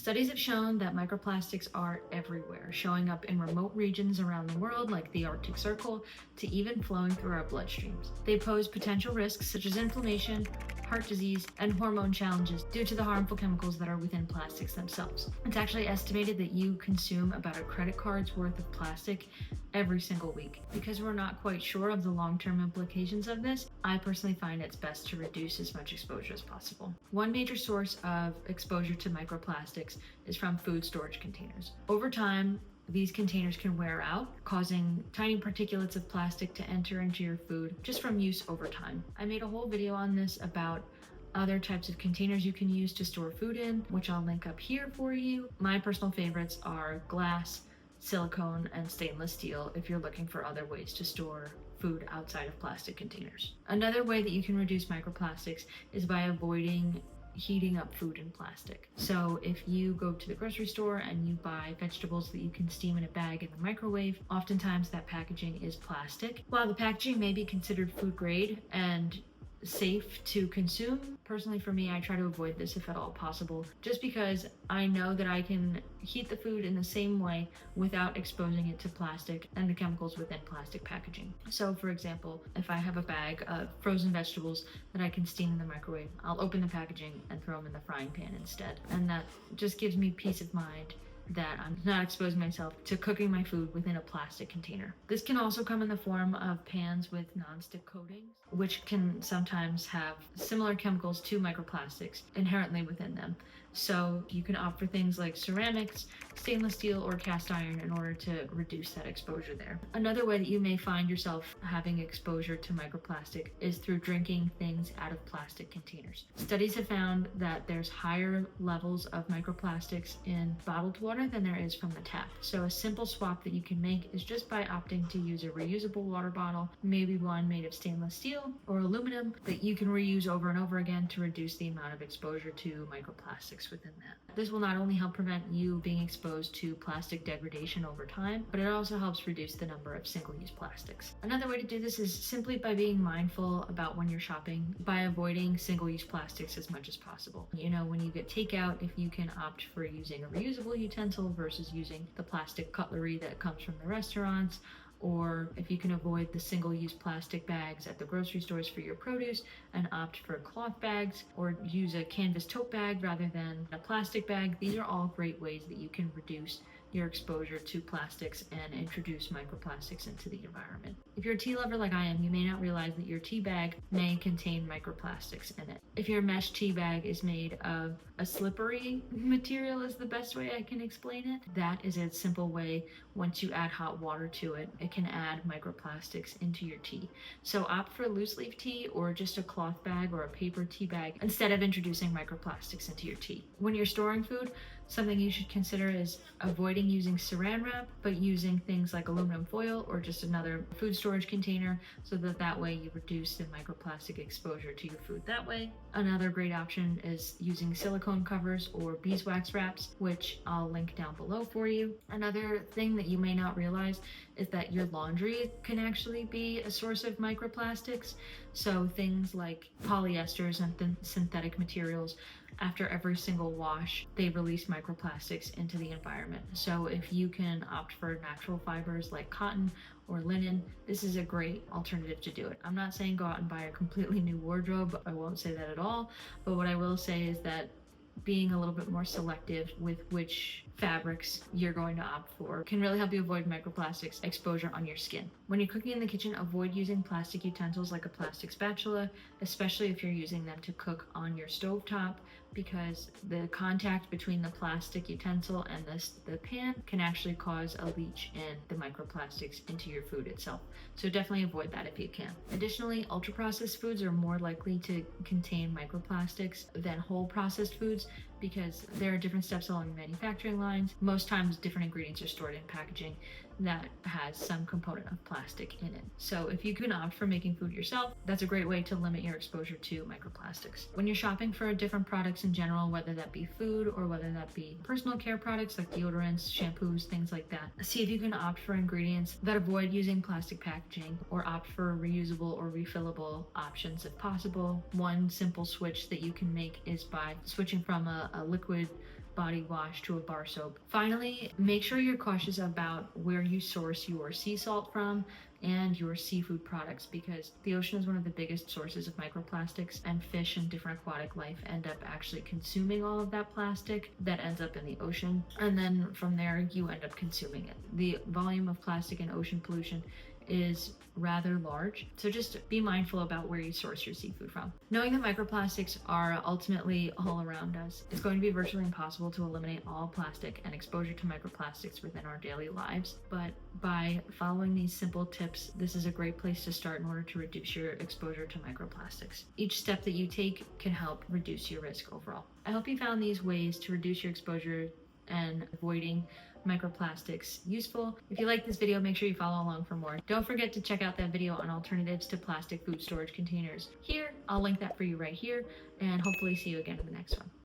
Studies have shown that microplastics are everywhere, showing up in remote regions around the world like the Arctic Circle, to even flowing through our bloodstreams. They pose potential risks such as inflammation, heart disease, and hormone challenges due to the harmful chemicals that are within plastics themselves. It's actually estimated that you consume about a credit card's worth of plastic every single week. Because we're not quite sure of the long-term implications of this, I personally find it's best to reduce as much exposure as possible. One major source of exposure to microplastics is from food storage containers. Over time, these containers can wear out, causing tiny particulates of plastic to enter into your food just from use over time. I made a whole video on this about other types of containers you can use to store food in, which I'll link up here for you. My personal favorites are glass, silicone, and stainless steel if you're looking for other ways to store food outside of plastic containers. Another way that you can reduce microplastics is by avoiding heating up food in plastic. So if you go to the grocery store and you buy vegetables that you can steam in a bag in the microwave, oftentimes that packaging is plastic. While the packaging may be considered food grade and safe to consume, personally for me, I try to avoid this if at all possible, just because I know that I can heat the food in the same way without exposing it to plastic and the chemicals within plastic packaging. So for example, if I have a bag of frozen vegetables that I can steam in the microwave, I'll open the packaging and throw them in the frying pan instead. And that just gives me peace of mind that I'm not exposing myself to cooking my food within a plastic container. This can also come in the form of pans with non-stick coatings, which can sometimes have similar chemicals to microplastics inherently within them. So you can opt for things like ceramics, stainless steel, or cast iron in order to reduce that exposure there. Another way that you may find yourself having exposure to microplastic is through drinking things out of plastic containers. Studies have found that there's higher levels of microplastics in bottled water than there is from the tap. So a simple swap that you can make is just by opting to use a reusable water bottle, maybe one made of stainless steel or aluminum that you can reuse over and over again to reduce the amount of exposure to microplastics within that. This will not only help prevent you being exposed to plastic degradation over time, but it also helps reduce the number of single-use plastics. Another way to do this is simply by being mindful about when you're shopping, by avoiding single-use plastics as much as possible. You know, when you get takeout, if you can opt for using a reusable utensil versus using the plastic cutlery that comes from the restaurants, or if you can avoid the single-use plastic bags at the grocery stores for your produce and opt for cloth bags, or use a canvas tote bag rather than a plastic bag. These are all great ways that you can reduce your exposure to plastics and introduce microplastics into the environment. If you're a tea lover like I am, you may not realize that your tea bag may contain microplastics in it. If your mesh tea bag is made of a slippery material, is the best way I can explain it. That is a simple way, once you add hot water to it, it can add microplastics into your tea. So opt for loose leaf tea or just a cloth bag or a paper tea bag instead of introducing microplastics into your tea. When you're storing food, something you should consider is avoiding using saran wrap, but using things like aluminum foil or just another food storage container, so that way you reduce the microplastic exposure to your food that way. Another great option is using silicone covers or beeswax wraps, which I'll link down below for you. Another thing that you may not realize is that your laundry can actually be a source of microplastics. So things like polyesters and synthetic materials, after every single wash, they release microplastics into the environment. So if you can opt for natural fibers like cotton or linen, this is a great alternative to do it. I'm not saying go out and buy a completely new wardrobe. I won't say that at all. But what I will say is that being a little bit more selective with which fabrics you're going to opt for can really help you avoid microplastics exposure on your skin. When you're cooking in the kitchen, avoid using plastic utensils like a plastic spatula, especially if you're using them to cook on your stovetop, because the contact between the plastic utensil and the pan can actually cause a leach in the microplastics into your food itself. So definitely avoid that if you can. Additionally, ultra-processed foods are more likely to contain microplastics than whole processed foods because there are different steps along the manufacturing lines. Most times different ingredients are stored in packaging that has some component of plastic in it. So if you can opt for making food yourself, that's a great way to limit your exposure to microplastics. When you're shopping for different products in general, whether that be food or whether that be personal care products like deodorants, shampoos, things like that, see if you can opt for ingredients that avoid using plastic packaging or opt for reusable or refillable options if possible. One simple switch that you can make is by switching from a liquid body wash to a bar soap. Finally, make sure you're cautious about where you source your sea salt from and your seafood products, because the ocean is one of the biggest sources of microplastics, and fish and different aquatic life end up actually consuming all of that plastic that ends up in the ocean, and then from there you end up consuming it. The volume of plastic in ocean pollution is rather large, so just be mindful about where you source your seafood from. Knowing that microplastics are ultimately all around us, it's going to be virtually impossible to eliminate all plastic and exposure to microplastics within our daily lives, but by following these simple tips, this is a great place to start in order to reduce your exposure to microplastics. Each step that you take can help reduce your risk overall. I hope you found these ways to reduce your exposure and avoiding microplastics useful. If you like this video, make sure you follow along for more. Don't forget to check out that video on alternatives to plastic food storage containers here. I'll link that for you right here, and hopefully see you again in the next one.